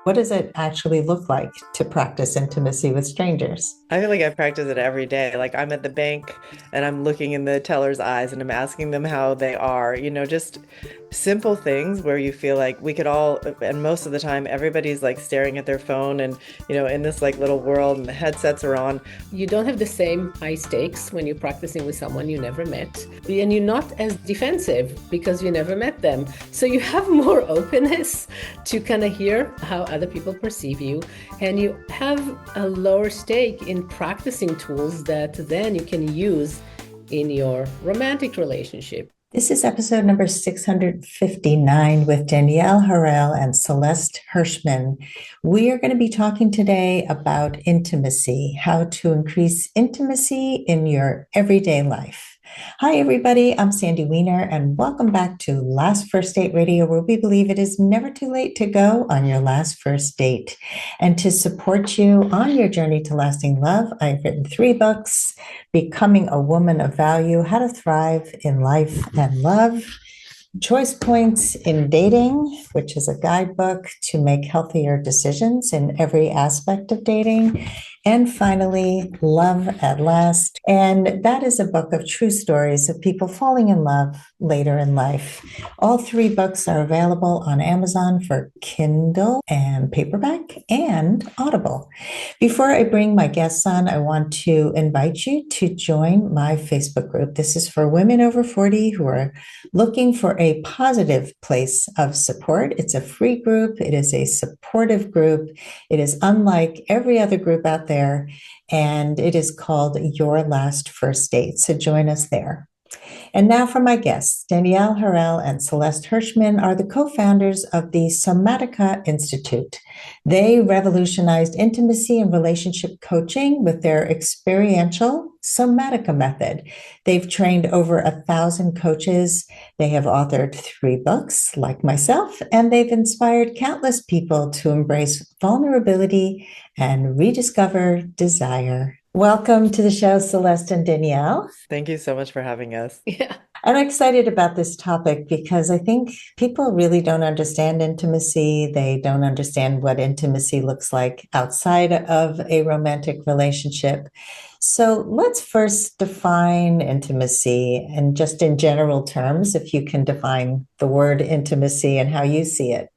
What does it actually look like to practice intimacy with strangers? I feel like I practice it every day. Like I'm at the bank and I'm looking in the teller's eyes and I'm asking them how they are, just simple things where you feel like we could all, and most of the time, everybody's like staring at their phone and, in this like little world and the headsets are on. You don't have the same high stakes when you're practicing with someone you never met. And you're not as defensive because you never met them. So you have more openness to kind of hear how other people perceive you. And you have a lower stake in practicing tools that then you can use in your romantic relationship. This is episode number 659 with Danielle Harel and Celeste Hirschman. We are going to be talking today about intimacy, how to increase intimacy in your everyday life. Hi, everybody. I'm Sandy Weiner, and welcome back to Last First Date Radio, where we believe it is never too late to go on your last first date. And to support you on your journey to lasting love, I've written 3 books: Becoming a Woman of Value, How to Thrive in Life and Love; Choice Points in Dating, which is a guidebook to make healthier decisions in every aspect of dating; and finally, Love at Last. And that is a book of true stories of people falling in love later in life. All 3 books are available on Amazon for Kindle and paperback and Audible. Before I bring my guests on, I want to invite you to join my Facebook group. This is for women over 40 who are looking for a positive place of support. It's a free group. It is a supportive group. It is unlike every other group out there, and it is called Your Last First Date. So join us there. And now for my guests. Danielle Harel and Celeste Hirschman are the co-founders of the Somatica Institute. They revolutionized intimacy and relationship coaching with their experiential Somatica Method. They've trained over 1,000 coaches. They have authored 3 books, like myself, and they've inspired countless people to embrace vulnerability and rediscover desire. Welcome to the show, Celeste and Danielle. Thank you so much for having us. Yeah. I'm excited about this topic because I think people really don't understand intimacy. They don't understand what intimacy looks like outside of a romantic relationship. So let's first define intimacy, and just in general terms, if you can define the word intimacy and how you see it.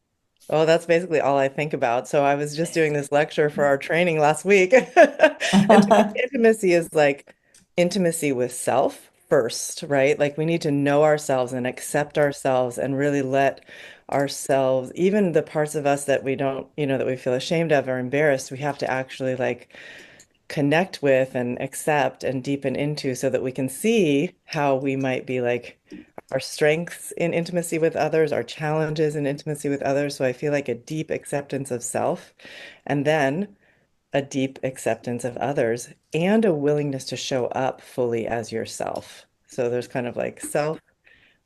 Oh, that's basically all I think about. So I was just doing this lecture for our training last week. And to me, intimacy is like intimacy with self first, right? Like we need to know ourselves and accept ourselves and really let ourselves, even the parts of us that we don't, that we feel ashamed of or embarrassed, we have to actually like connect with and accept and deepen into so that we can see how we might be like our strengths in intimacy with others, our challenges in intimacy with others. So I feel like a deep acceptance of self and then a deep acceptance of others and a willingness to show up fully as yourself. So there's kind of like self,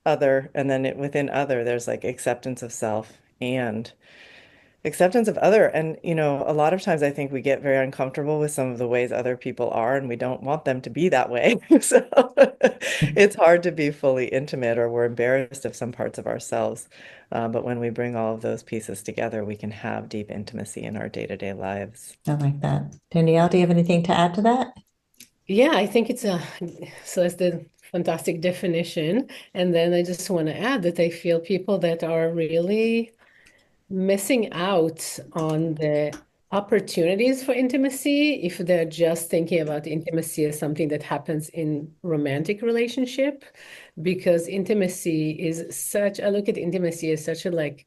other, and then within other, there's like acceptance of self and acceptance of other. And, a lot of times I think we get very uncomfortable with some of the ways other people are, and we don't want them to be that way. So it's hard to be fully intimate, or we're embarrassed of some parts of ourselves. But when we bring all of those pieces together, we can have deep intimacy in our day-to-day lives. I like that. Danielle, do you have anything to add to that? Yeah, I think so that's the fantastic definition. And then I just want to add that I feel people that are really missing out on the opportunities for intimacy if they're just thinking about intimacy as something that happens in romantic relationship, because intimacy is I look at intimacy as such a like,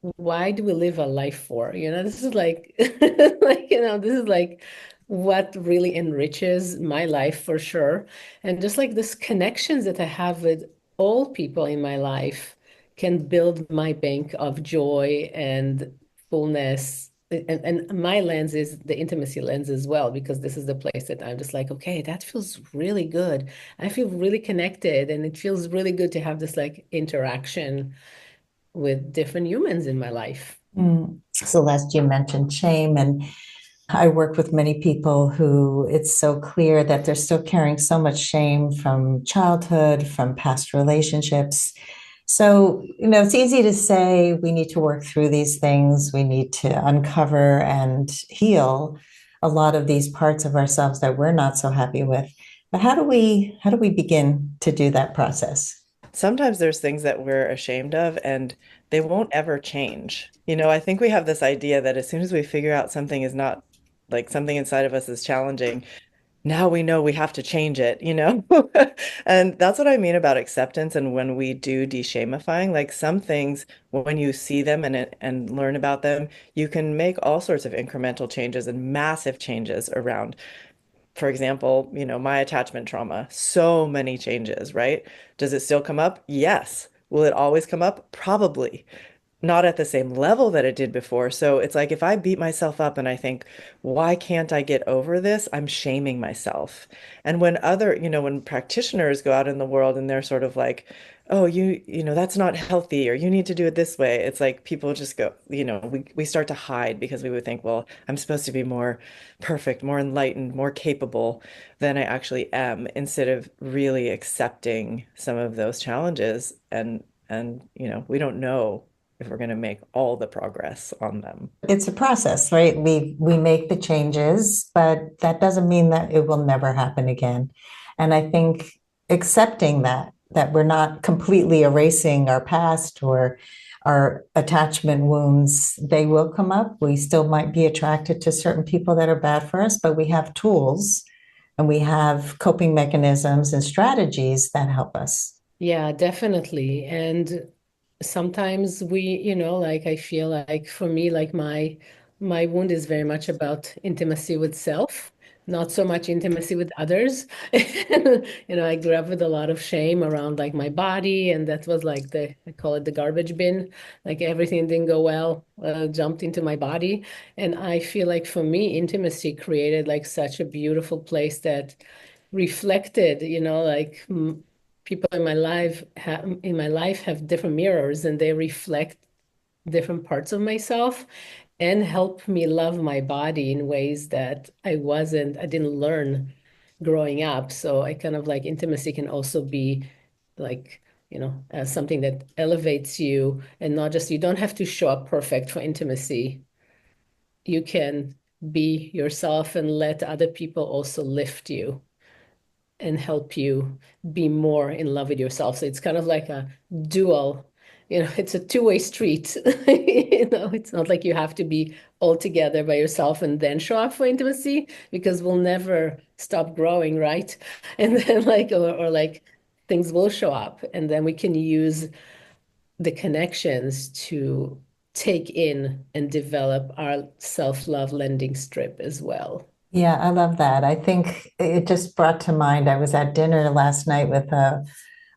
why do we live a life for? This is like, this is like what really enriches my life for sure. And just like this connections that I have with all people in my life can build my bank of joy and fullness. And my lens is the intimacy lens as well, because this is the place that I'm just like, okay, that feels really good. I feel really connected, and it feels really good to have this like interaction with different humans in my life. Celeste, you mentioned shame, and I work with many people who it's so clear that they're still carrying so much shame from childhood, from past relationships. So, it's easy to say we need to work through these things, we need to uncover and heal a lot of these parts of ourselves that we're not so happy with. But how do we begin to do that process? Sometimes there's things that we're ashamed of and they won't ever change. I think we have this idea that as soon as we figure out something is not like something inside of us is challenging, now we know we have to change it? And that's what I mean about acceptance and when we do de-shamifying, like some things, when you see them and learn about them, you can make all sorts of incremental changes and massive changes around. For example, my attachment trauma, so many changes, right? Does it still come up? Yes. Will it always come up? Probably not at the same level that it did before. So it's like if I beat myself up and I think, why can't I get over this? I'm shaming myself. And when when practitioners go out in the world and they're sort of like, oh, that's not healthy or you need to do it this way. It's like people just go, we start to hide because we would think, well, I'm supposed to be more perfect, more enlightened, more capable than I actually am, instead of really accepting some of those challenges and we don't know if we're going to make all the progress on them. It's a process, right? We make the changes, but that doesn't mean that it will never happen again. And I think accepting that we're not completely erasing our past or our attachment wounds, they will come up. We still might be attracted to certain people that are bad for us, but we have tools and we have coping mechanisms and strategies that help us. Yeah, definitely. And sometimes like I feel like for me, like my wound is very much about intimacy with self, not so much intimacy with others. I grew up with a lot of shame around like my body, and that was like I call it the garbage bin. Like everything didn't go well, jumped into my body. And I feel like for me, intimacy created like such a beautiful place that reflected, like people in my life have different mirrors and they reflect different parts of myself and help me love my body in ways that I didn't learn growing up. So I kind of like intimacy can also be like, something that elevates you and not just you don't have to show up perfect for intimacy. You can be yourself and let other people also lift you and help you be more in love with yourself. So it's kind of like a dual, it's a two-way street. It's not like you have to be all together by yourself and then show up for intimacy because we'll never stop growing, right? And then like, or like things will show up and then we can use the connections to take in and develop our self-love lending strip as well. Yeah, I love that. I think it just brought to mind, I was at dinner last night with a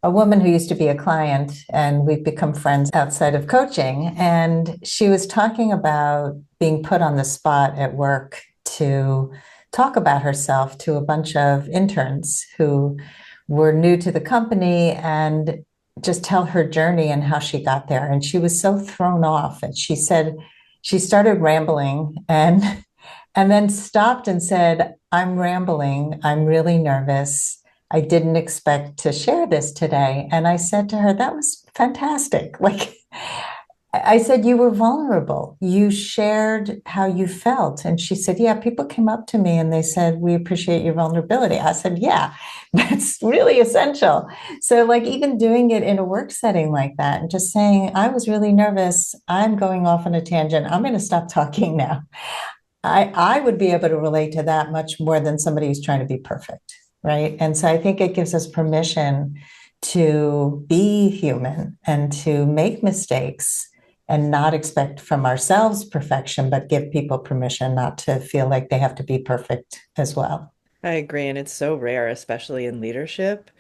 woman who used to be a client, and we've become friends outside of coaching. And she was talking about being put on the spot at work to talk about herself to a bunch of interns who were new to the company and just tell her journey and how she got there. And she was so thrown off. And she said she started rambling and then stopped and said, I'm rambling. I'm really nervous. I didn't expect to share this today. And I said to her, that was fantastic. Like, I said, you were vulnerable. You shared how you felt. And she said, yeah, people came up to me and they said, we appreciate your vulnerability. I said, yeah, that's really essential. So, like, even doing it in a work setting like that and just saying, I was really nervous. I'm going off on a tangent. I'm going to stop talking now. I would be able to relate to that much more than somebody who's trying to be perfect, right? And so I think it gives us permission to be human and to make mistakes and not expect from ourselves perfection, but give people permission not to feel like they have to be perfect as well. I agree. And it's so rare, especially in leadership,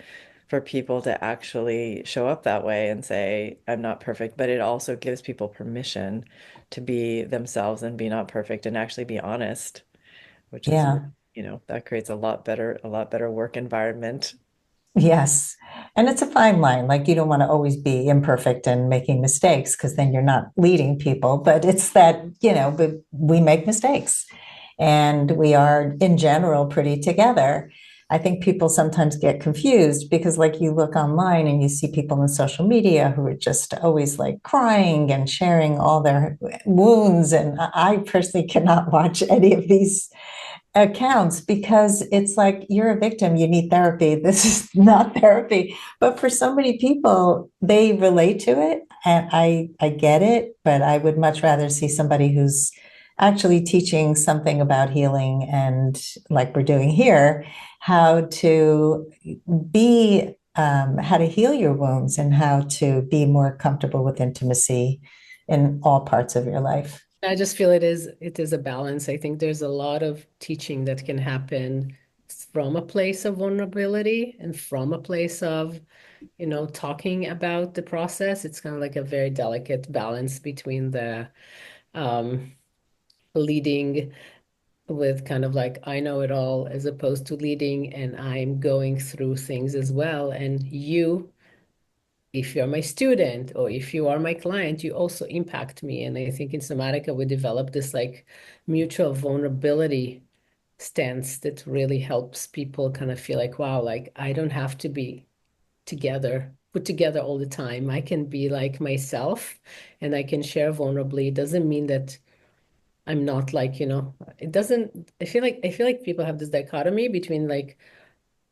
for people to actually show up that way and say, I'm not perfect. But it also gives people permission to be themselves and be not perfect and actually be honest, which is, Yeah. that creates a lot better work environment. Yes. And it's a fine line. Like you don't want to always be imperfect and making mistakes because then you're not leading people. But it's that, we make mistakes and we are in general pretty together. I think people sometimes get confused because, like, you look online and you see people in social media who are just always like crying and sharing all their wounds. And I personally cannot watch any of these accounts because it's like you're a victim, you need therapy. This is not therapy. But for so many people, they relate to it. And I get it, but I would much rather see somebody who's actually teaching something about healing and, like we're doing here, how to how to heal your wounds and how to be more comfortable with intimacy in all parts of your life. I just feel it is a balance. I think there's a lot of teaching that can happen from a place of vulnerability and from a place of, talking about the process. It's kind of like a very delicate balance between the um, leading with kind of like I know it all as opposed to leading and I'm going through things as well. And you, if you're my student or if you are my client, you also impact me. And I think in Somatica, we developed this like mutual vulnerability stance that really helps people kind of feel like, wow, like I don't have to be put together all the time. I can be like myself and I can share vulnerably. It doesn't mean that I'm not like, it doesn't, I feel like people have this dichotomy between like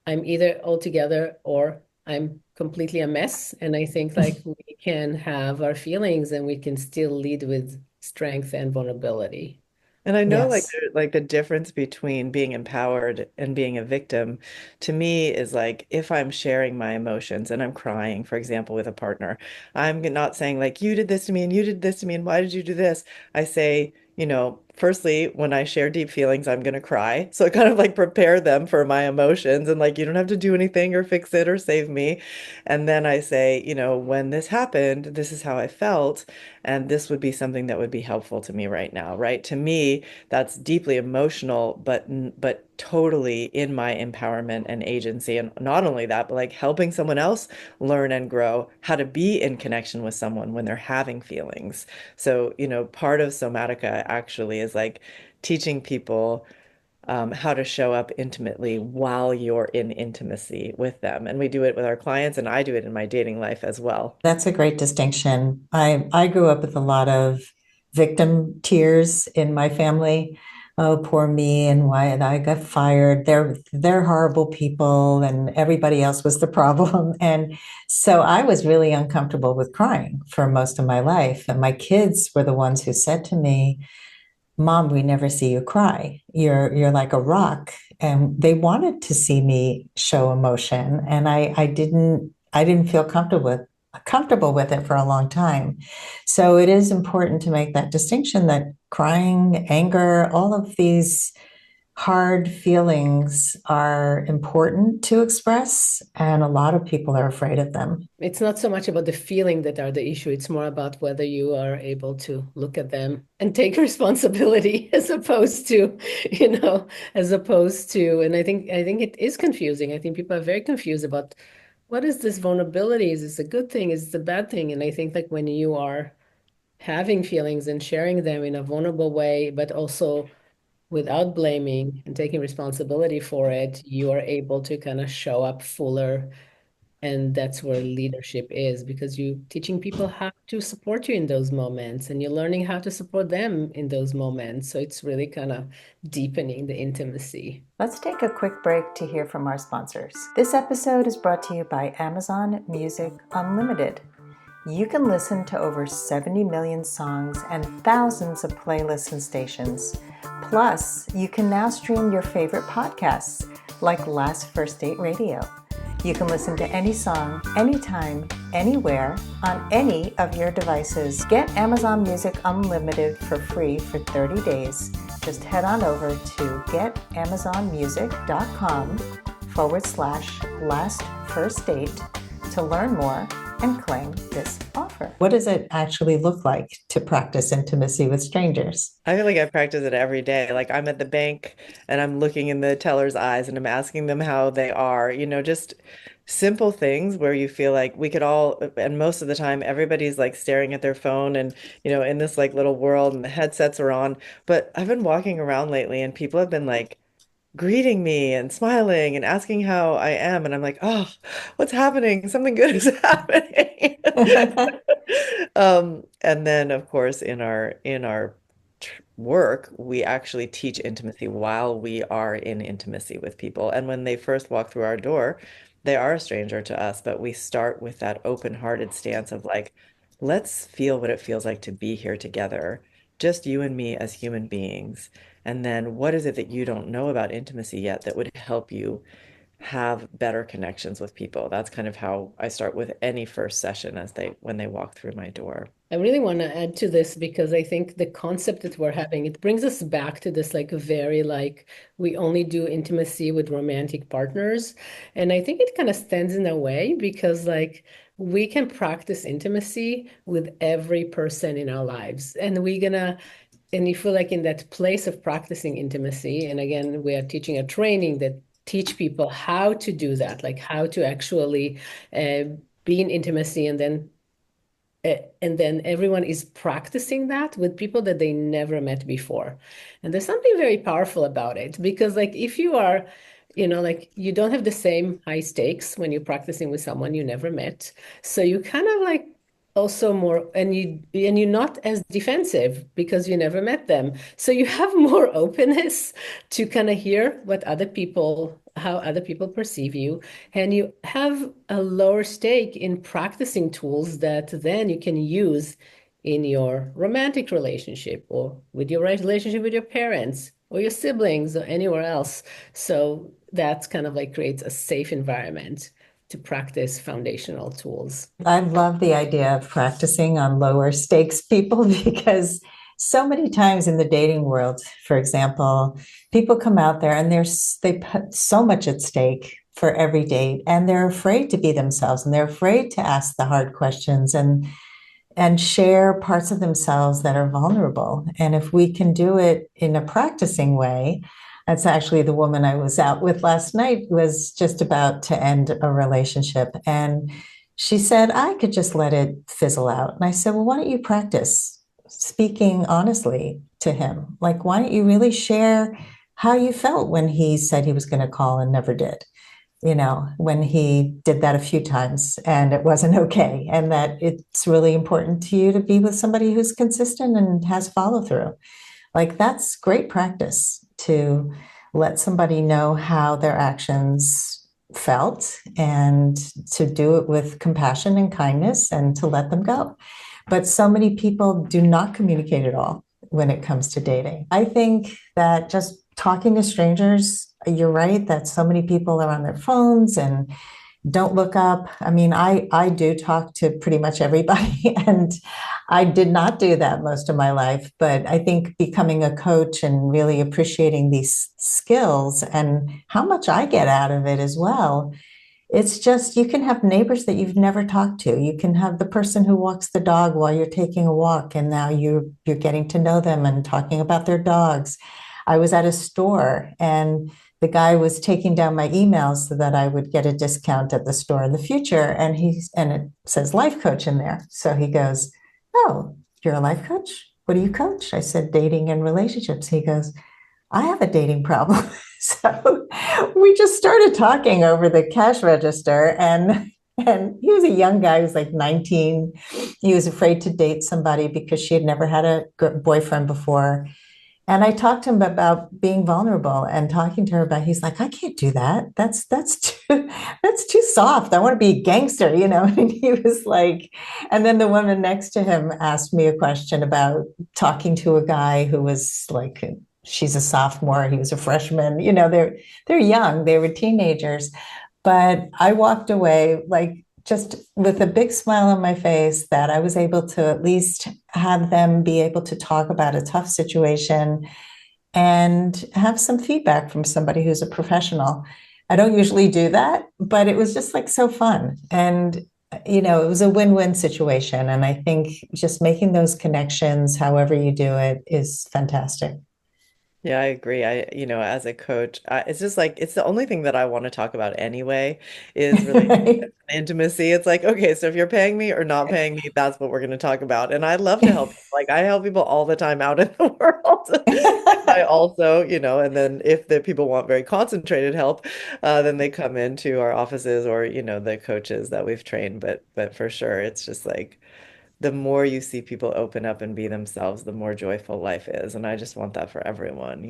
I'm either all together or I'm completely a mess. And I think like we can have our feelings and we can still lead with strength and vulnerability. And I know like Yes. like the difference between being empowered and being a victim to me is like if I'm sharing my emotions and I'm crying, for example, with a partner, I'm not saying like you did this to me and you did this to me and why did you do this? I say, firstly, when I share deep feelings, I'm gonna cry. So I kind of like prepare them for my emotions and like you don't have to do anything or fix it or save me. And then I say, when this happened, this is how I felt. And this would be something that would be helpful to me right now, right? To me, that's deeply emotional, but totally in my empowerment and agency. And not only that, but like helping someone else learn and grow how to be in connection with someone when they're having feelings. So, part of Somatica actually is like teaching people how to show up intimately while you're in intimacy with them. And we do it with our clients, and I do it in my dating life as well. That's a great distinction. I grew up with a lot of victim tears in my family. Oh, poor me, and why I got fired. They're horrible people, and everybody else was the problem. And so I was really uncomfortable with crying for most of my life. And my kids were the ones who said to me, Mom, we never see you cry. You're like a rock. And they wanted to see me show emotion. And I didn't feel comfortable with it for a long time. So it is important to make that distinction that crying, anger, all of these hard feelings are important to express, and a lot of people are afraid of them. It's not so much about the feeling that are the issue. It's more about whether you are able to look at them and take responsibility as opposed to, and I think it is confusing. I think people are very confused about what is this vulnerability? Is this a good thing? Is this a bad thing? And I think like when you are having feelings and sharing them in a vulnerable way, but also without blaming and taking responsibility for it, you are able to kind of show up fuller. And that's where leadership is because you teaching people how to support you in those moments and you're learning how to support them in those moments. So it's really kind of deepening the intimacy. Let's take a quick break to hear from our sponsors. This episode is brought to you by Amazon Music Unlimited. You can listen to over 70 million songs and thousands of playlists and stations. Plus, you can now stream your favorite podcasts like Last First Date Radio. You can listen to any song, anytime, anywhere, on any of your devices. Get Amazon Music Unlimited for free for 30 days. Just head on over to getamazonmusic.com/last first date to learn more and claim this offer. What does it actually look like to practice intimacy with strangers? I feel like I practice it every day. Like I'm at the bank and I'm looking in the teller's eyes and I'm asking them how they are, just simple things where you feel like we could all, and most of the time everybody's like staring at their phone and, in this like little world and the headsets are on. But I've been walking around lately and people have been like greeting me and smiling and asking how I am. And I'm like, oh, what's happening? Something good is happening. And then of course in our work, we actually teach intimacy while we are in intimacy with people. And when they first walk through our door, they are a stranger to us, but we start with that open-hearted stance of like, let's feel what it feels like to be here together, just you and me as human beings. And then what is it that you don't know about intimacy yet that would help you have better connections with people? That's kind of how I start with any first session when they walk through my door. I really want to add to this because I think the concept that we're having, it brings us back to this like very like we only do intimacy with romantic partners. And I think it kind of stands in a way because like we can practice intimacy with every person in our lives. And you feel like in that place of practicing intimacy, and again, we are teaching a training that teach people how to do that, like how to actually uh, be in intimacy and then everyone is practicing that with people that they never met before. And there's something very powerful about it because like if you are, like you don't have the same high stakes when you're practicing with someone you never met. So you kind of like also more and you're not as defensive because you never met them. So you have more openness to kind of hear how other people perceive you, and you have a lower stake in practicing tools that then you can use in your romantic relationship or with your relationship with your parents or your siblings or anywhere else. So that's kind of like creates a safe environment to practice foundational tools. I love the idea of practicing on lower stakes people because so many times in the dating world, for example, people come out there and they put so much at stake for every date and they're afraid to be themselves and they're afraid to ask the hard questions and share parts of themselves that are vulnerable. And if we can do it in a practicing way, that's actually the woman I was out with last night was just about to end a relationship. And she said, I could just let it fizzle out. And I said, well, why don't you practice speaking honestly to him? Like, why don't you really share how you felt when he said he was going to call and never did? When he did that a few times and it wasn't okay, and that it's really important to you to be with somebody who's consistent and has follow through. Like, that's great practice to let somebody know how their actions felt and to do it with compassion and kindness and to let them go. But so many people do not communicate at all when it comes to dating. I think that just talking to strangers, you're right that so many people are on their phones and don't look up. I mean, I do talk to pretty much everybody, and I did not do that most of my life. But I think becoming a coach and really appreciating these skills and how much I get out of it as well. It's just you can have neighbors that you've never talked to. You can have the person who walks the dog while you're taking a walk, and now you're getting to know them and talking about their dogs. I was at a store and the guy was taking down my emails so that I would get a discount at the store in the future. And it says life coach in there. So he goes, oh, you're a life coach? What do you coach? I said, dating and relationships. He goes, I have a dating problem. So we just started talking over the cash register, and he was a young guy. He was like 19. He was afraid to date somebody because she had never had a boyfriend before. And I talked to him about being vulnerable and talking to her about, he's like, I can't do that. That's too soft. I want to be a gangster, And he was like, and then the woman next to him asked me a question about talking to a guy who was like, she's a sophomore, he was a freshman. They're young, they were teenagers. But I walked away like just with a big smile on my face that I was able to at least have them be able to talk about a tough situation and have some feedback from somebody who's a professional. I don't usually do that, but it was just like so fun. And, it was a win-win situation. And I think just making those connections, however you do it, is fantastic. Yeah, I agree. As a coach, it's just like it's the only thing that I want to talk about anyway is relationships and intimacy. It's like, okay, so if you're paying me or not paying me, that's what we're going to talk about. And I love to help people. Like I help people all the time out in the world. And I also, and then if the people want very concentrated help, then they come into our offices or, the coaches that we've trained. But for sure, it's just like the more you see people open up and be themselves, the more joyful life is. And I just want that for everyone.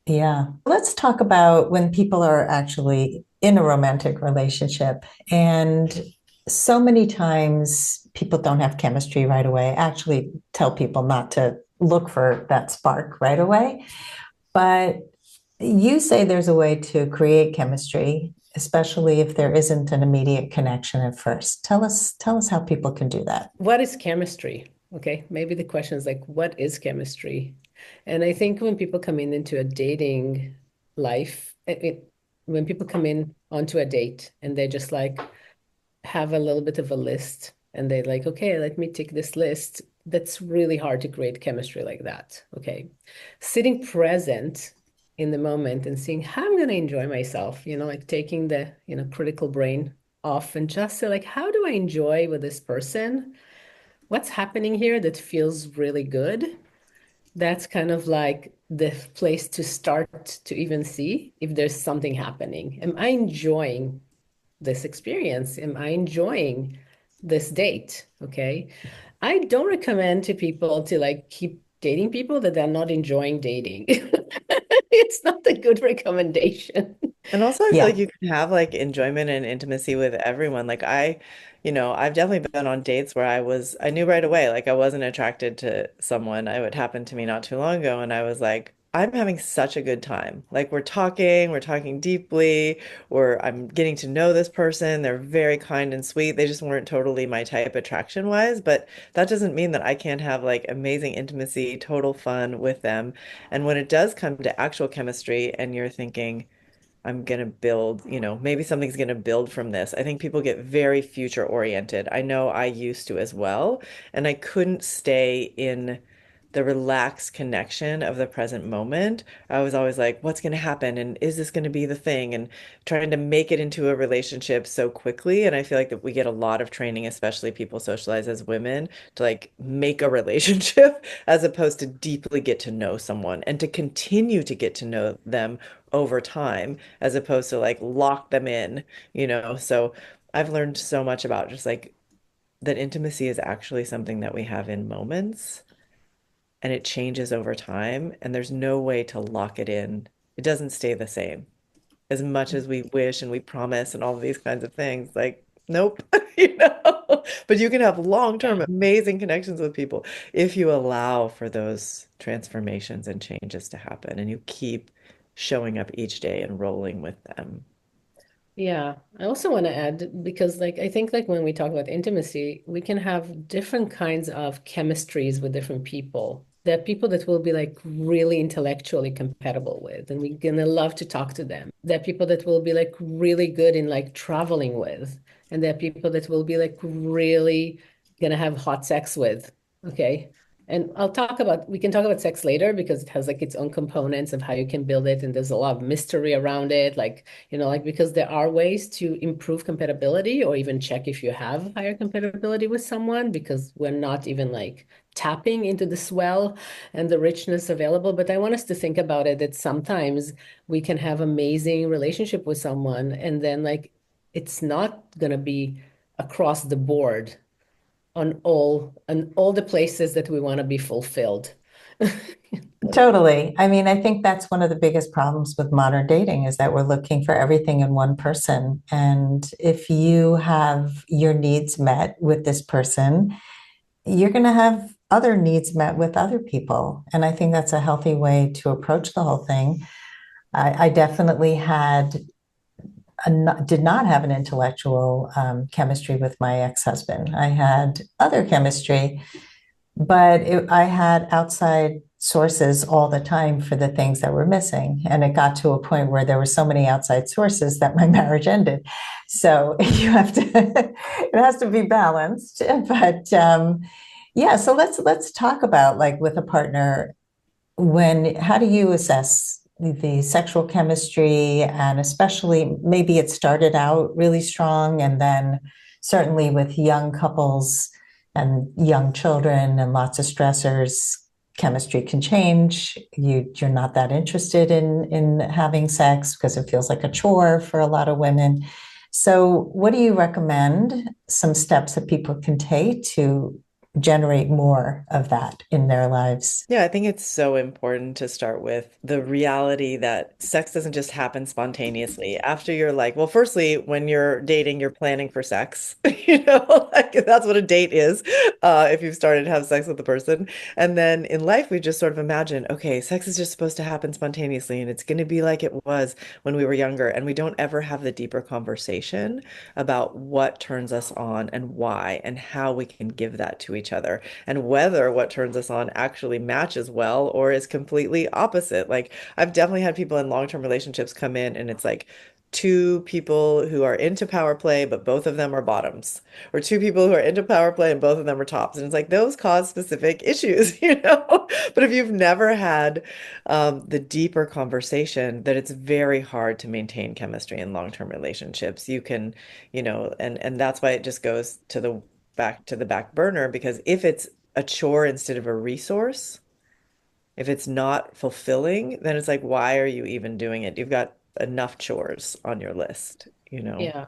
Yeah. Let's talk about when people are actually in a romantic relationship. And so many times people don't have chemistry right away. I actually tell people not to look for that spark right away. But you say there's a way to create chemistry, especially if there isn't an immediate connection at first. Tell us how people can do that. What is chemistry? Okay, maybe the question is like, what is chemistry? And I think when people come into a dating life, when people come in onto a date and they just like have a little bit of a list and they like, okay, let me take this list. That's really hard to create chemistry like that. Okay. Sitting present in the moment and seeing how I'm going to enjoy myself, like taking the, critical brain off and just say like, how do I enjoy with this person? What's happening here that feels really good? That's kind of like the place to start to even see if there's something happening. Am I enjoying this experience? Am I enjoying this date? Okay. I don't recommend to people to like keep dating people that they're not enjoying dating. It's not a good recommendation. And also, I feel like Yeah. you can have like enjoyment and intimacy with everyone. Like I've definitely been on dates where I knew right away, like I wasn't attracted to someone. It happened to me not too long ago, and I was like, I'm having such a good time. Like we're talking deeply, or I'm getting to know this person. They're very kind and sweet. They just weren't totally my type attraction wise, but that doesn't mean that I can't have like amazing intimacy, total fun with them. And when it does come to actual chemistry and you're thinking, I'm gonna build, maybe something's gonna build from this. I think people get very future oriented. I know I used to as well, and I couldn't stay in the relaxed connection of the present moment. I was always like, what's gonna happen? And is this gonna be the thing? And trying to make it into a relationship so quickly. And I feel like that we get a lot of training, especially people socialize as women, to like make a relationship as opposed to deeply get to know someone and to continue to get to know them over time as opposed to like lock them in. So I've learned so much about just like that intimacy is actually something that we have in moments and it changes over time and there's no way to lock it in. It doesn't stay the same as much as we wish and we promise and all of these kinds of things. Like, nope, you know. But you can have long-term Yeah. amazing connections with people if you allow for those transformations and changes to happen and you keep showing up each day and rolling with them. Yeah, I also want to add because like I think like when we talk about intimacy, we can have different kinds of chemistries with different people. There are people that will be like really intellectually compatible with, and we're gonna love to talk to them. There are people that will be like really good in like traveling with, and there are people that will be like really gonna have hot sex with. Okay. And we can talk about sex later because it has like its own components of how you can build it, and there's a lot of mystery around it. Like like because there are ways to improve compatibility or even check if you have higher compatibility with someone because we're not even like tapping into the swell and the richness available. But I want us to think about it that sometimes we can have amazing relationship with someone and then like it's not gonna be across the board on all the places that we want to be fulfilled. Totally. I mean, I think that's one of the biggest problems with modern dating is that we're looking for everything in one person. And if you have your needs met with this person, you're going to have other needs met with other people. And I think that's a healthy way to approach the whole thing. I definitely did not have an intellectual chemistry with my ex-husband. I had other chemistry, but I had outside sources all the time for the things that were missing. And it got to a point where there were so many outside sources that my marriage ended. So you have to, it has to be balanced. But yeah, so let's talk about like with a partner, how do you assess the sexual chemistry, and especially maybe it started out really strong and then certainly with young couples and young children and lots of stressors, chemistry can change. You're not that interested in having sex because it feels like a chore for a lot of women. So what do you recommend some steps that people can take to generate more of that in their lives? Yeah, I think it's so important to start with the reality that sex doesn't just happen spontaneously. After you're like, well, firstly, when you're dating, you're planning for sex. Like that's what a date is, if you've started to have sex with the person. And then in life, we just sort of imagine, okay, sex is just supposed to happen spontaneously, and it's going to be like it was when we were younger. And we don't ever have the deeper conversation about what turns us on and why and how we can give that to each other and whether what turns us on actually matches well or is completely opposite. Like I've definitely had people in long-term relationships come in and it's like two people who are into power play, but both of them are bottoms, or two people who are into power play and both of them are tops. And it's like those cause specific issues, you know? But if you've never had the deeper conversation, that it's very hard to maintain chemistry in long-term relationships. You can, and that's why it just goes to the back to the back burner, because if it's a chore instead of a resource, if it's not fulfilling, then it's like, why are you even doing it? You've got enough chores on your list, you know? Yeah.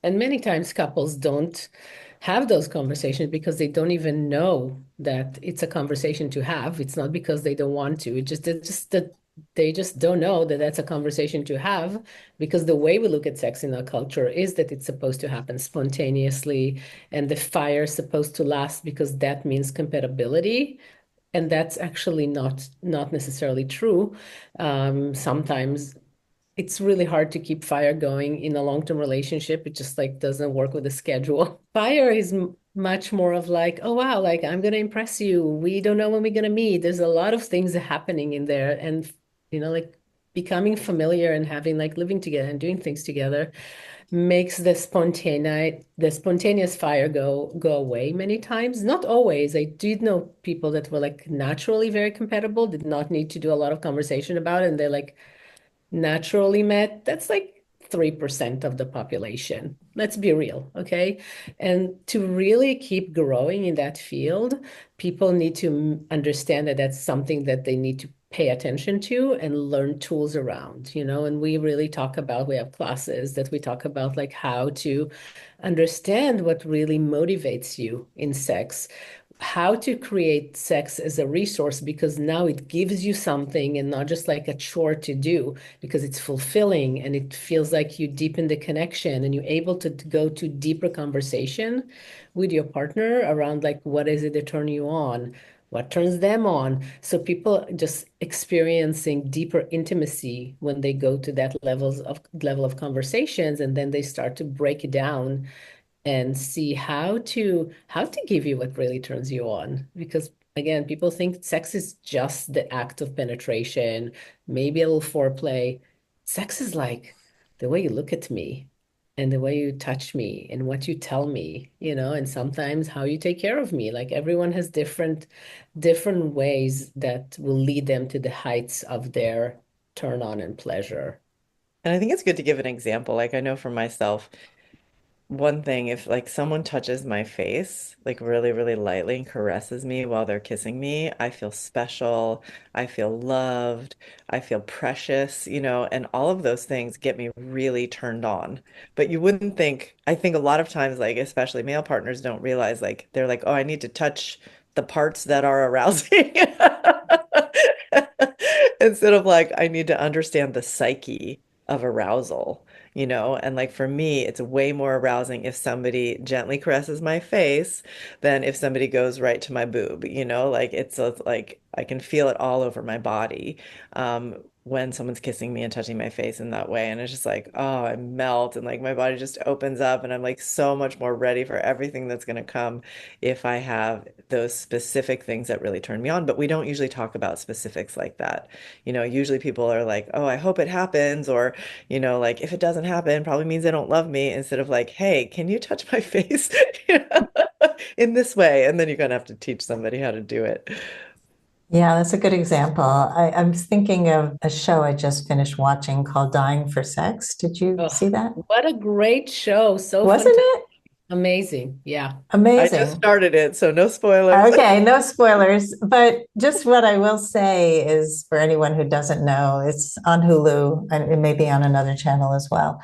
And many times couples don't have those conversations because they don't even know that it's a conversation to have. It's not because they don't want to. It just it's just that they just don't know that that's a conversation to have, because the way we look at sex in our culture is that it's supposed to happen spontaneously and the fire is supposed to last because that means compatibility. And that's actually not necessarily true. Sometimes it's really hard to keep fire going in a long-term relationship. It just like doesn't work with the schedule. Fire is much more of like, oh wow, like I'm gonna impress you. We don't know when we're gonna meet. There's a lot of things happening in there, and like becoming familiar and having like living together and doing things together makes the spontaneous fire go away many times. Not always. I did know people that were like naturally very compatible, did not need to do a lot of conversation about it, and they're like naturally met. That's like 3% of the population. Let's be real, okay? And to really keep growing in that field, people need to understand that that's something that they need to pay attention to and learn tools around, and we have classes that we talk about like how to understand what really motivates you in sex, how to create sex as a resource, because now it gives you something and not just like a chore to do, because it's fulfilling and it feels like you deepen the connection and you're able to go to deeper conversation with your partner around like what is it that turn you on, what turns them on. So people just experiencing deeper intimacy when they go to that level of conversations, and then they start to break it down and see how to give you what really turns you on. Because again, people think sex is just the act of penetration, maybe a little foreplay. Sex is like the way you look at me and the way you touch me and what you tell me, and sometimes how you take care of me. Like everyone has different ways that will lead them to the heights of their turn on and pleasure. And I think it's good to give an example. Like I know for myself, one thing, if like someone touches my face, like really, really lightly and caresses me while they're kissing me, I feel special, I feel loved, I feel precious, and all of those things get me really turned on. But you wouldn't think, I think a lot of times, like especially male partners don't realize, like they're like, oh, I need to touch the parts that are arousing. Instead of like, I need to understand the psyche of arousal. And like for me, it's way more arousing if somebody gently caresses my face than if somebody goes right to my boob, like it's like I can feel it all over my body when someone's kissing me and touching my face in that way. And it's just like, oh, I melt and like my body just opens up and I'm like so much more ready for everything that's going to come if I have those specific things that really turn me on. But we don't usually talk about specifics like that. Usually people are like, oh, I hope it happens, or like if it doesn't happen, probably means they don't love me, instead of like, hey, can you touch my face in this way? And then you're gonna have to teach somebody how to do it. Yeah, that's a good example. I'm thinking of a show I just finished watching called Dying for Sex. Did you see Oh, that? what a great show. So Wasn't fantastic. it Amazing. Yeah. I just amazing? started it, so no spoilers. Okay, no spoilers, but just what I will say is for anyone who doesn't know, it's on Hulu and it may be on another channel as well.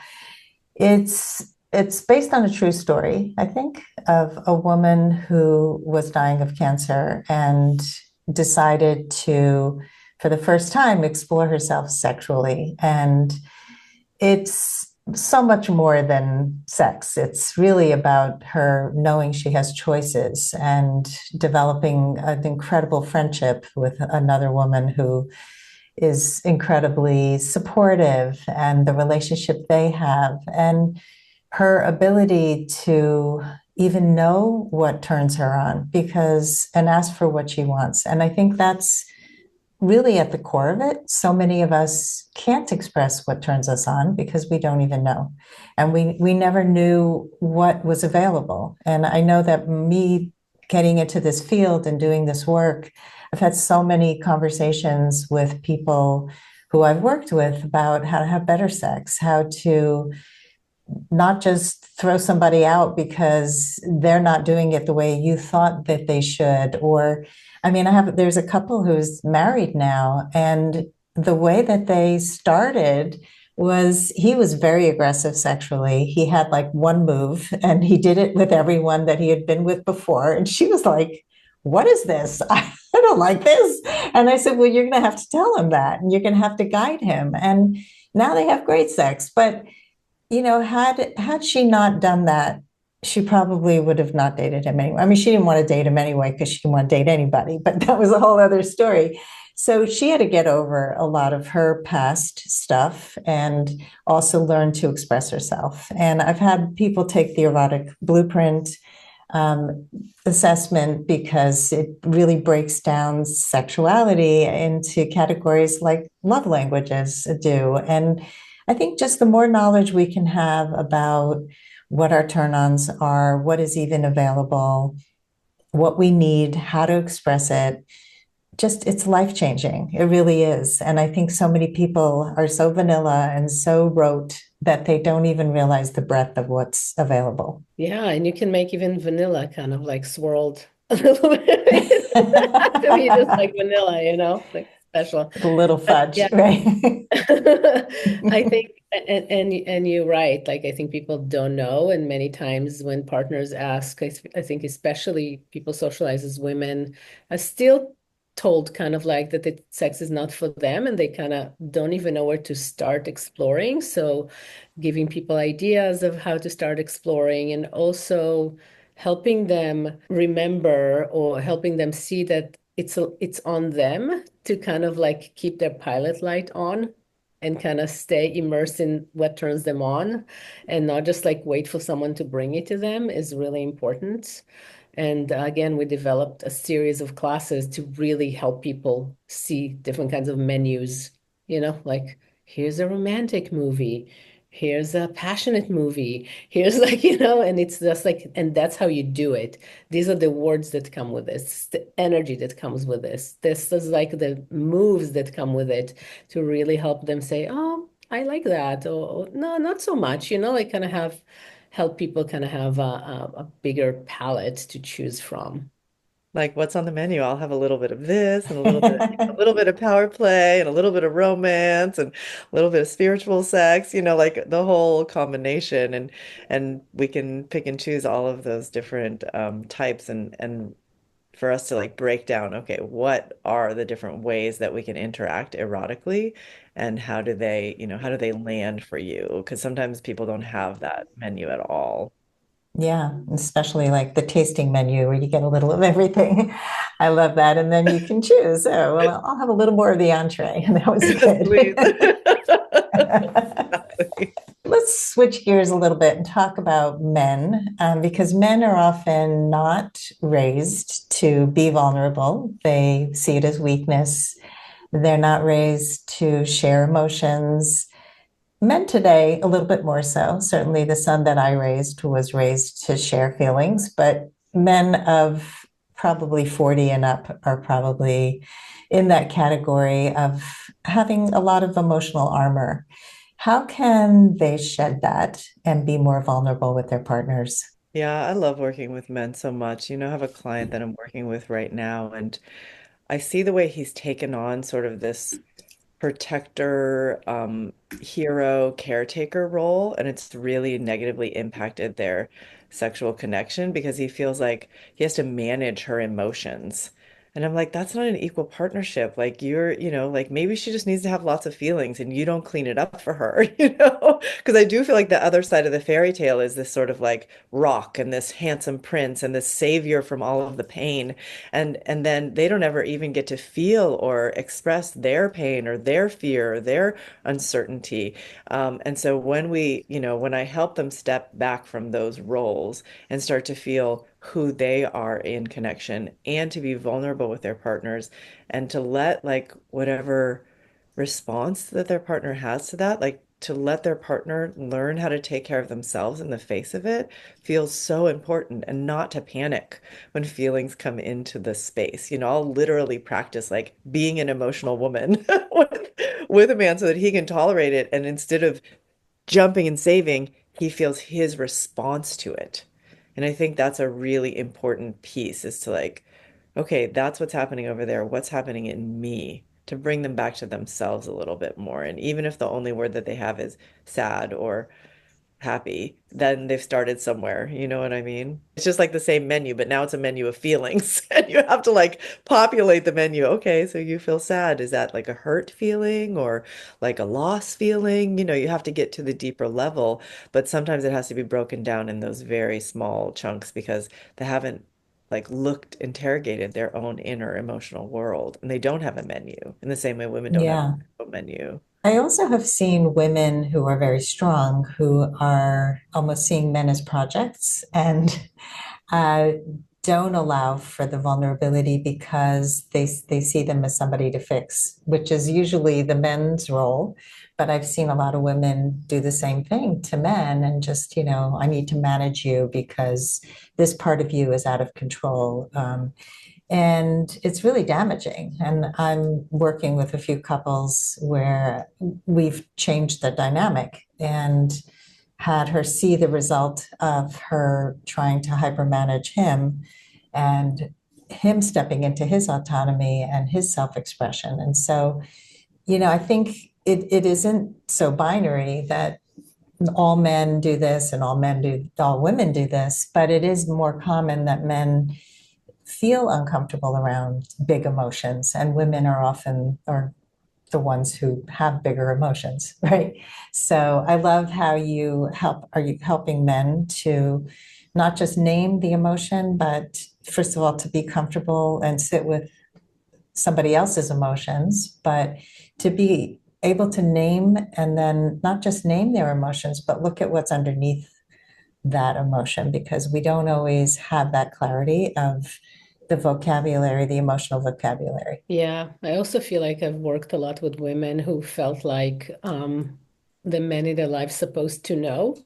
It's based on a true story, I think, of a woman who was dying of cancer and decided to, for the first time, explore herself sexually. And it's so much more than sex. It's really about her knowing she has choices and developing an incredible friendship with another woman who is incredibly supportive and the relationship they have and her ability to even know what turns her on because and ask for what she wants. And I think that's really at the core of it. So many of us can't express what turns us on because we don't even know. And we never knew what was available. And I know that me getting into this field and doing this work, I've had so many conversations with people who I've worked with about how to have better sex, how to not just throw somebody out because they're not doing it the way you thought that they should. Or, I mean, there's a couple who's married now, and the way that they started was he was very aggressive sexually. He had like one move and he did it with everyone that he had been with before. And she was like, what is this? I don't like this. And I said, well, you're going to have to tell him that and you're going to have to guide him. And now they have great sex. But had she not done that, she probably would have not dated him anyway. I mean, she didn't want to date him anyway because she didn't want to date anybody, but that was a whole other story. So she had to get over a lot of her past stuff and also learn to express herself. And I've had people take the erotic blueprint um, assessment because it really breaks down sexuality into categories like love languages do. And I think just the more knowledge we can have about what our turn ons are, what is even available, what we need, how to express it, just it's life changing. It really is. And I think so many people are so vanilla and so rote that they don't even realize the breadth of what's available. Yeah, and you can make even vanilla kind of like swirled a little bit. It doesn't have to be just like vanilla, like special. The little But fudge, yeah, right? I think, and you're right. Like I think people don't know, and many times when partners ask, I think especially people socialize as women, are still told kind of like that sex is not for them, and they kind of don't even know where to start exploring. So, giving people ideas of how to start exploring, and also helping them remember or helping them see that it's on them to kind of like keep their pilot light on and kind of stay immersed in what turns them on and not just like wait for someone to bring it to them is really important. And again, we developed a series of classes to really help people see different kinds of menus, like here's a romantic movie, here's a passionate movie, here's like, and it's just like, and that's how you do it. These are the words that come with this, the energy that comes with this. This is like the moves that come with it to really help them say, oh, I like that, or no, not so much, like kind of help people kind of have a bigger palette to choose from. Like what's on the menu? I'll have a little bit of this and a little bit of power play and a little bit of romance and a little bit of spiritual sex, like the whole combination and we can pick and choose all of those different types and for us to like break down, okay, what are the different ways that we can interact erotically and how do they land for you? Because sometimes people don't have that menu at all. Yeah, especially like the tasting menu where you get a little of everything. I love that. And then you can choose. Oh, well, I'll have a little more of the entree. And that was Yes, good. please. Exactly. Let's switch gears a little bit and talk about men, because men are often not raised to be vulnerable. They see it as weakness. They're not raised to share emotions. Men today, a little bit more so. Certainly, the son that I raised was raised to share feelings, but men of probably 40 and up are probably in that category of having a lot of emotional armor. How can they shed that and be more vulnerable with their partners? Yeah, I love working with men so much. I have a client that I'm working with right now, and I see the way he's taken on sort of this protector, hero, caretaker role, and it's really negatively impacted their sexual connection because he feels like he has to manage her emotions. And I'm like, that's not an equal partnership. Like like maybe she just needs to have lots of feelings and you don't clean it up for her, Because I do feel like the other side of the fairy tale is this sort of like rock and this handsome prince and this savior from all of the pain. And then they don't ever even get to feel or express their pain or their fear or their uncertainty. And so when I help them step back from those roles and start to feel who they are in connection and to be vulnerable with their partners and to let like whatever response that their partner has to that, like to let their partner learn how to take care of themselves in the face of it feels so important and not to panic when feelings come into the space. I'll literally practice like being an emotional woman with a man so that he can tolerate it. And instead of jumping and saving, he feels his response to it. And I think that's a really important piece is to like, okay, that's what's happening over there. What's happening in me? To bring them back to themselves a little bit more. And even if the only word that they have is sad or happy, then they've started somewhere. You know what I mean? It's just like the same menu, but now it's a menu of feelings. And you have to like populate the menu. Okay, so you feel sad. Is that like a hurt feeling or like a loss feeling? You have to get to the deeper level, but sometimes it has to be broken down in those very small chunks because they haven't like interrogated their own inner emotional world, and they don't have a menu in the same way women don't have Yeah. a menu. I also have seen women who are very strong who are almost seeing men as projects and uh, don't allow for the vulnerability because they see them as somebody to fix, which is usually the men's role. But I've seen a lot of women do the same thing to men and just, I need to manage you because this part of you is out of control. And it's really damaging. And I'm working with a few couples where we've changed the dynamic and had her see the result of her trying to hypermanage him and him stepping into his autonomy and his self-expression. And so, I think it isn't so binary that all men do this and all women do this, but it is more common that men feel uncomfortable around big emotions, and women are the ones who have bigger emotions, right? So I love how are you helping men to not just name the emotion, but first of all, to be comfortable and sit with somebody else's emotions, but to be able to name and then not just name their emotions, but look at what's underneath that emotion because we don't always have that clarity of the vocabulary, the emotional vocabulary. Yeah, I also feel like I've worked a lot with women who felt like the men in their life supposed to know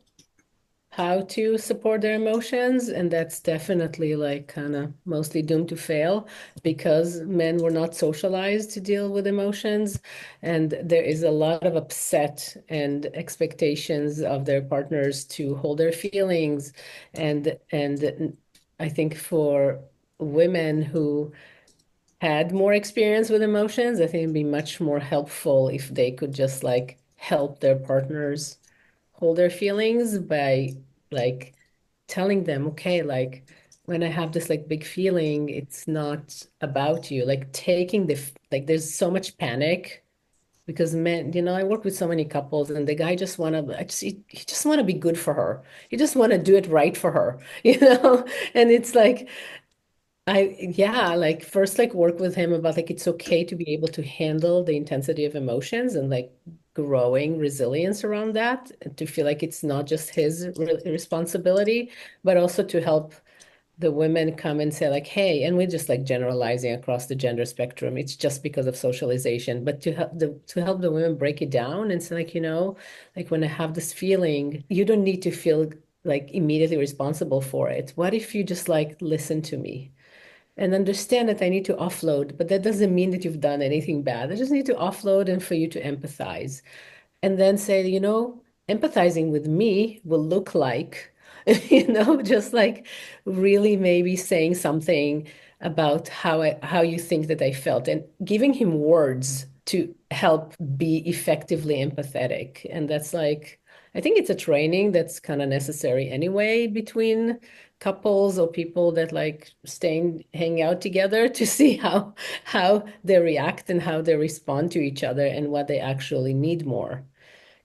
how to support their emotions, and that's definitely like kind of mostly doomed to fail because men were not socialized to deal with emotions, and there is a lot of upset and expectations of their partners to hold their feelings, and I think for women who had more experience with emotions, I think it'd be much more helpful if they could just like help their partners hold their feelings by like telling them, okay, like when I have this like big feeling, it's not about you. Like taking like there's so much panic because men, I work with so many couples and the guy just wanna I just he just wanna be good for her. He just wanna do it right for her, And it's like yeah, like first, like work with him about like it's okay to be able to handle the intensity of emotions and like growing resilience around that, and to feel like it's not just his responsibility, but also to help the women come and say like, hey, and we're just like generalizing across the gender spectrum. It's just because of socialization, but to help the women break it down and say like, like when I have this feeling, you don't need to feel like immediately responsible for it. What if you just like listen to me? and understand that I need to offload, but that doesn't mean that you've done anything bad. I just need to offload and for you to empathize. And then say, empathizing with me will look like, just like really maybe saying something about how you think that I felt and giving him words to help be effectively empathetic. And that's like, I think it's a training that's kind of necessary anyway between couples or people that like hang out together to see how they react and how they respond to each other and what they actually need more.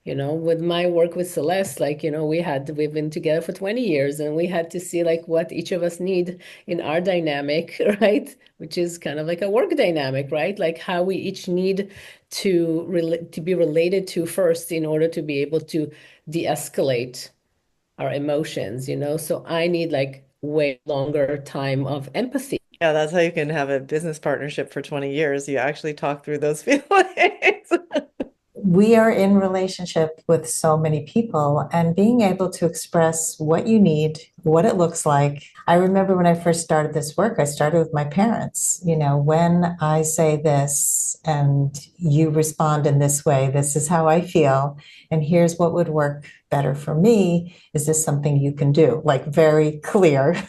With my work with Celeste, like, we've been together for 20 years and we had to see like what each of us need in our dynamic, right? Which is kind of like a work dynamic, right? Like how we each need to be related to first in order to be able to de-escalate our emotions, So I need like way longer time of empathy. Yeah, that's how you can have a business partnership for 20 years. You actually talk through those feelings. We are in relationship with so many people, and being able to express what you need, what it looks like. I remember when I first started this work, I started with my parents. When I say this and you respond in this way, this is how I feel, and here's what would work better for me. Is this something you can do? Like very clear.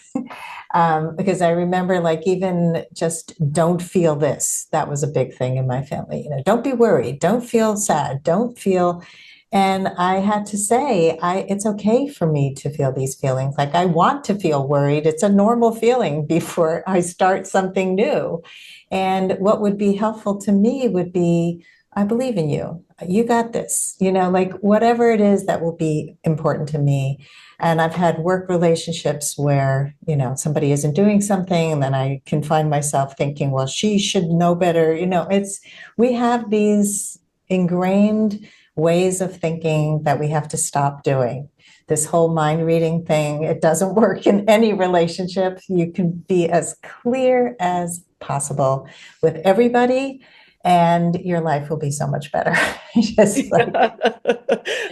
Because I remember, like, even just don't feel this. That was a big thing in my family. Don't be worried. Don't feel sad. Don't feel. And I had to say, it's okay for me to feel these feelings. Like, I want to feel worried. It's a normal feeling before I start something new. And what would be helpful to me would be, I believe in you. You got this, like whatever it is that will be important to me. And I've had work relationships where, somebody isn't doing something, and then I can find myself thinking, well, she should know better. We have these ingrained ways of thinking that we have to stop doing. This whole mind reading thing, it doesn't work in any relationship. You can be as clear as possible with everybody, and your life will be so much better. Just like,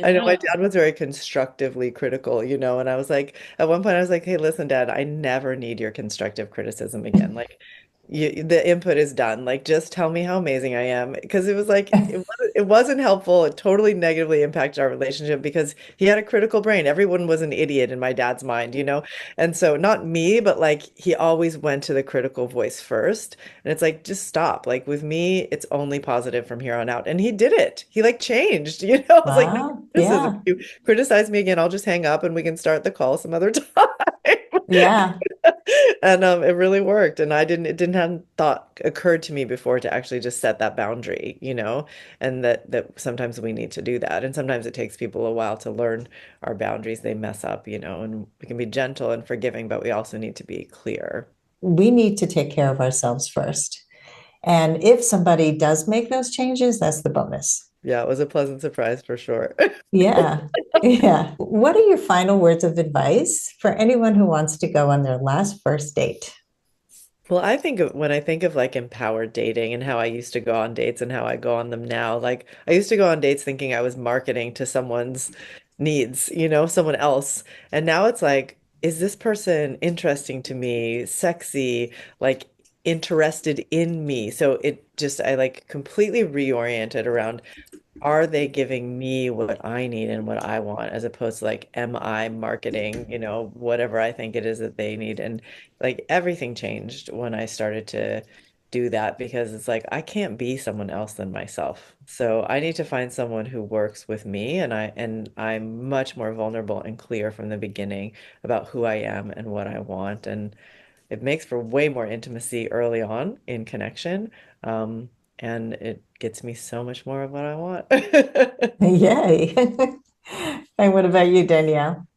I know my Yeah. dad was very constructively critical, and I was like, at one point, I was like, hey, listen, Dad, I never need your constructive criticism again. Like, the input is done. Like, just tell me how amazing I am. Because it was like, it wasn't helpful. It totally negatively impacted our relationship because he had a critical brain. Everyone was an idiot in my dad's mind. And so, not me, but like, he always went to the critical voice first. And it's like, just stop. Like with me, it's only positive from here on out. And he did it. He like changed, I was like, no wow, criticism. yeah, If you criticize me again, I'll just hang up and we can start the call some other time. yeah. And it really worked. And it didn't have thought occurred to me before to actually just set that boundary, and that sometimes we need to do that. And sometimes it takes people a while to learn our boundaries. They mess up, and we can be gentle and forgiving, but we also need to be clear. We need to take care of ourselves first. And if somebody does make those changes, that's the bonus. Yeah, it was a pleasant surprise for sure. Yeah. Yeah. What are your final words of advice for anyone who wants to go on their last first date? Well, when I think of like empowered dating and how I used to go on dates and how I go on them now, like I used to go on dates thinking I was marketing to someone's needs, someone else. And now it's like, is this person interesting to me, sexy, like interested in me? So I like completely reoriented around, are they giving me what I need and what I want, as opposed to like, am I marketing, whatever I think it is that they need? And like everything changed when I started to do that, because it's like I can't be someone else than myself. So I need to find someone who works with me, and I'm much more vulnerable and clear from the beginning about who I am and what I want. And it makes for way more intimacy early on in connection. And it gets me so much more of what I want. Yay. And what about you, Danielle?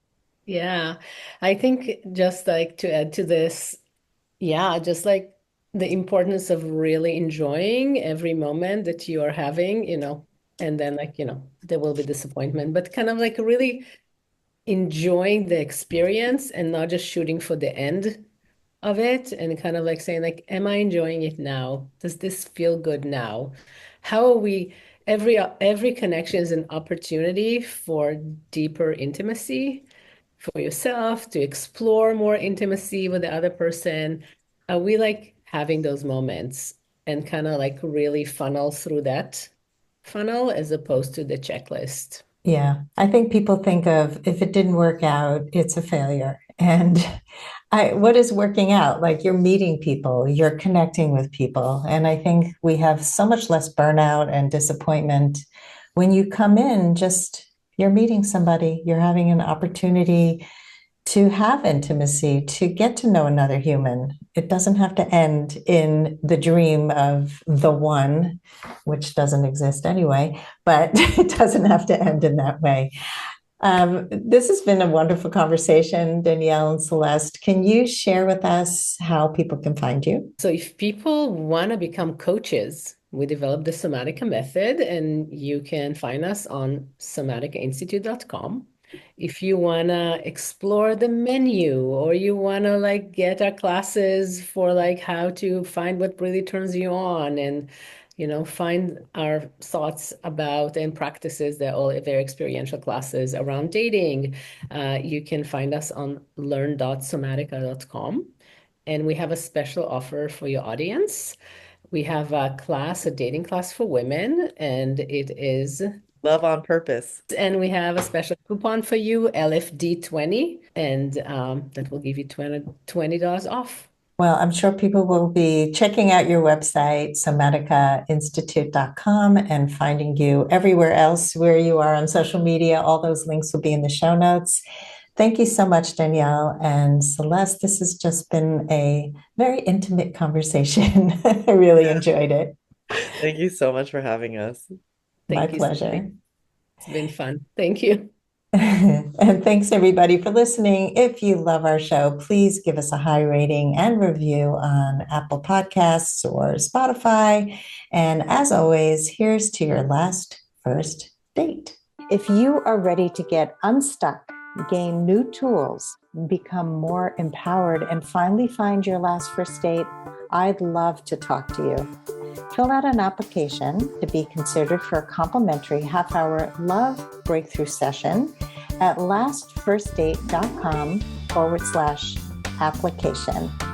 Yeah. I think just like to add to this, yeah, just like the importance of really enjoying every moment that you are having, and then like, there will be disappointment, but kind of like really enjoying the experience and not just shooting for the end of it and kind of like saying like, am I enjoying it now? Does this feel good now? How are we, every connection is an opportunity for deeper intimacy for yourself to explore more intimacy with the other person We like having those moments and kind of like really funnel through that funnel as opposed to the checklist. Yeah, I think people think of if it didn't work out, it's a failure. And what is working out? Like you're meeting people, you're connecting with people. And I think we have so much less burnout and disappointment when you come in, just you're meeting somebody, you're having an opportunity to have intimacy, to get to know another human. It doesn't have to end in the dream of the one, which doesn't exist anyway, but it doesn't have to end in that way. This has been a wonderful conversation, Danielle and Celeste. Can you share with us how people can find you? So if people want to become coaches, we developed the Somatica Method, and you can find us on somaticainstitute.com. If you want to explore the menu, or you want to like get our classes for like how to find what really turns you on, and find our thoughts about and practices, that all their experiential classes around dating, you can find us on learn.somatica.com. And we have a special offer for your audience. We have a dating class for women, and it is, Love on purpose. and we have a special coupon for you, LFD20, and that will give you $20 off. Well, I'm sure people will be checking out your website, somaticainstitute.com, and finding you everywhere else where you are on social media. All those links will be in the show notes. Thank you so much, Danielle and Celeste. This has just been a very intimate conversation. I really enjoyed it. Thank you so much for having us. My Thank you, Cindy. pleasure. It's been fun. Thank you. And thanks everybody for listening. If you love our show, please give us a high rating and review on Apple Podcasts or Spotify. And as always, here's to your last first date. If you are ready to get unstuck, gain new tools, become more empowered, and finally find your last first date, I'd love to talk to you. Fill out an application to be considered for a complimentary half-hour love breakthrough session at lastfirstdate.com/application.